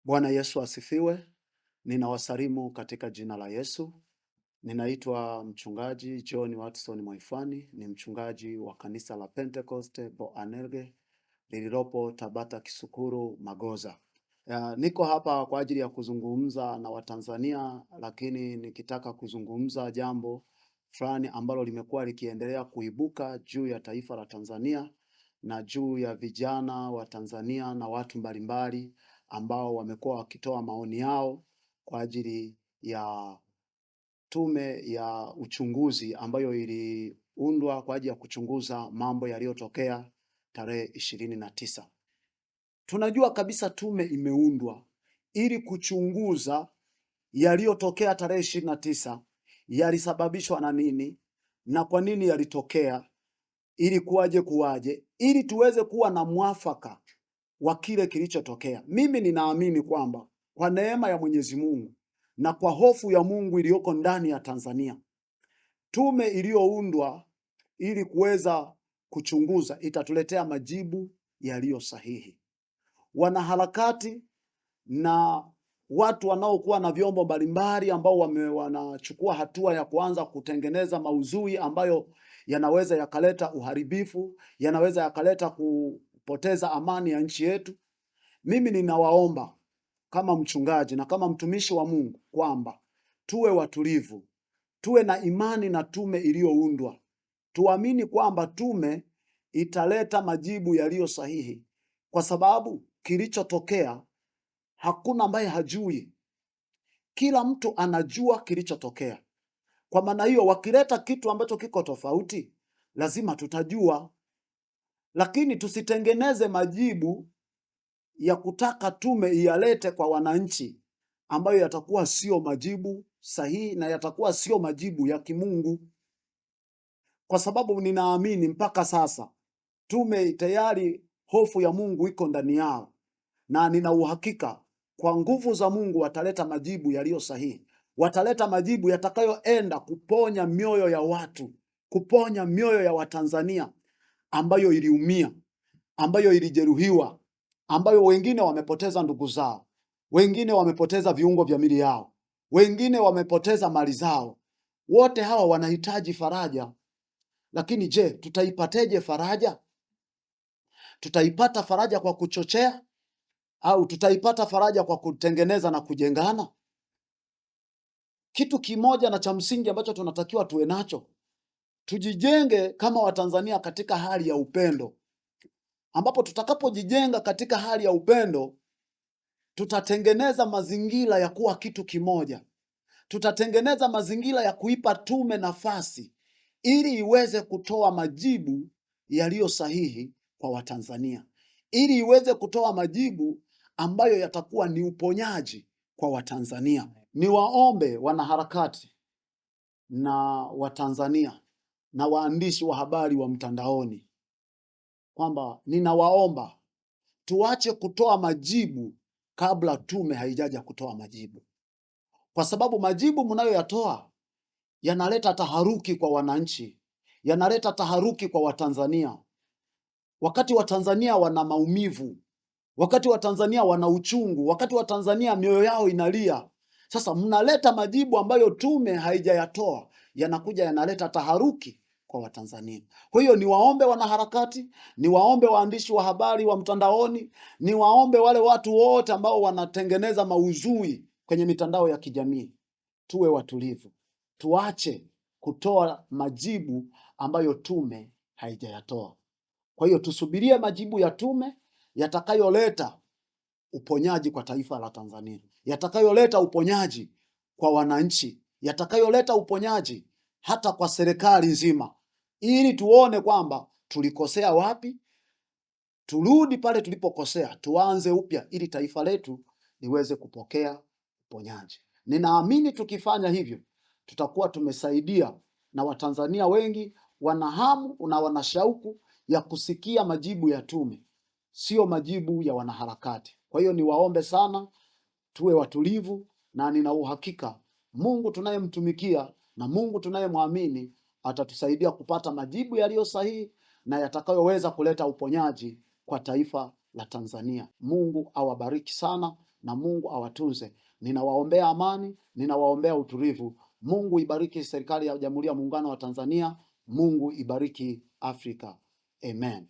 Bwana Yesu asifiwe. Ninawasalimu katika jina la Yesu. Ninaitwa mchungaji John Watson Mwaifani, ni mchungaji wa kanisa la Pentecost Boanerge lililopo Tabata Kisukuru Magoza. Niko hapa kwa ajili ya kuzungumza na Watanzania, lakini nikitaka kuzungumza jambo fulani ambalo limekuwa likiendelea kuibuka juu ya taifa la Tanzania na juu ya vijana wa Tanzania na watu mbalimbali ambao wamekuwa wakitoa maoni yao kwa ajili ya tume ya uchunguzi ambayo iliundwa kwa ajili ya kuchunguza mambo yaliyotokea tarehe 29. Tunajua kabisa tume imeundwa ili kuchunguza yaliyotokea tarehe 29, yalisababishwa na nini na kwa nini yalitokea, ili kuwaje, ili tuweze kuwa na mwafaka wa kile kilichotokea. Mimi ninaamini kwamba kwa neema ya Mwenyezi Mungu na kwa hofu ya Mungu iliyoko ndani ya Tanzania, tume iliyoundwa ili kuweza kuchunguza itatuletea majibu yaliyo sahihi. Wanaharakati na watu wanaokuwa na vyombo mbalimbali ambao wanachukua hatua ya kuanza kutengeneza maudhui ambayo yanaweza yakaleta uharibifu, yanaweza yakaleta kupoteza amani ya nchi yetu. Mimi ninawaomba kama mchungaji na kama mtumishi wa Mungu kwamba tuwe watulivu, tuwe na imani na tume iliyoundwa. Tuamini kwamba tume italeta majibu yaliyo sahihi, kwa sababu kilichotokea hakuna ambaye hajui. Kila mtu anajua kilichotokea. Kwa maana hiyo, wakileta kitu ambacho kiko tofauti, lazima tutajua. Lakini tusitengeneze majibu ya kutaka tume iyalete kwa wananchi ambayo yatakuwa sio majibu sahihi na yatakuwa sio majibu ya kimungu. Kwa sababu ninaamini mpaka sasa tume tayari hofu ya Mungu iko ndani yao, na nina uhakika kwa nguvu za Mungu wataleta majibu yaliyo sahihi. Wataleta majibu yatakayoenda kuponya mioyo ya watu, kuponya mioyo ya Watanzania ambayo iliumia, ambayo ilijeruhiwa, ambayo wengine wamepoteza ndugu zao, wengine wamepoteza viungo vya miili yao, wengine wamepoteza mali zao. Wote hawa wanahitaji faraja. Lakini je, tutaipateje faraja? Tutaipata faraja kwa kuchochea au tutaipata faraja kwa kutengeneza na kujengana? Kitu kimoja na cha msingi ambacho tunatakiwa tuwe nacho, tujijenge kama Watanzania katika hali ya upendo, ambapo tutakapojijenga katika hali ya upendo, tutatengeneza mazingira ya kuwa kitu kimoja. Tutatengeneza mazingira ya kuipa tume nafasi ili iweze kutoa majibu yaliyo sahihi kwa Watanzania, ili iweze kutoa majibu ambayo yatakuwa ni uponyaji kwa Watanzania. Niwaombe wanaharakati na Watanzania na waandishi wa habari wa mtandaoni kwamba ninawaomba tuache kutoa majibu kabla tume haijaja kutoa majibu, kwa sababu majibu mnayoyatoa yanaleta taharuki kwa wananchi, yanaleta taharuki kwa Watanzania. Wakati Watanzania wana maumivu, wakati Watanzania wana uchungu, wakati Watanzania mioyo yao inalia, sasa mnaleta majibu ambayo tume haijayatoa, yanakuja yanaleta taharuki kwa Watanzania. Kwa hiyo niwaombe wanaharakati, niwaombe waandishi wa habari wa mtandaoni, niwaombe wale watu wote ambao wanatengeneza maudhui kwenye mitandao ya kijamii, tuwe watulivu. Tuache kutoa majibu ambayo tume haijayatoa. Kwa hiyo tusubirie majibu ya tume yatakayoleta uponyaji kwa taifa la Tanzania, yatakayoleta uponyaji kwa wananchi, yatakayoleta uponyaji hata kwa serikali nzima, ili tuone kwamba tulikosea wapi, turudi pale tulipokosea, tuanze upya ili taifa letu liweze kupokea uponyaji. Ninaamini tukifanya hivyo tutakuwa tumesaidia, na Watanzania wengi wana hamu na wana shauku ya kusikia majibu ya tume, sio majibu ya wanaharakati. Kwa hiyo niwaombe sana tuwe watulivu, na nina uhakika Mungu tunayemtumikia na Mungu tunayemwamini atatusaidia kupata majibu yaliyo sahihi na yatakayoweza kuleta uponyaji kwa taifa la Tanzania. Mungu awabariki sana na Mungu awatunze. Ninawaombea amani, ninawaombea utulivu. Mungu ibariki serikali ya Jamhuri ya Muungano wa Tanzania. Mungu ibariki Afrika. Amen.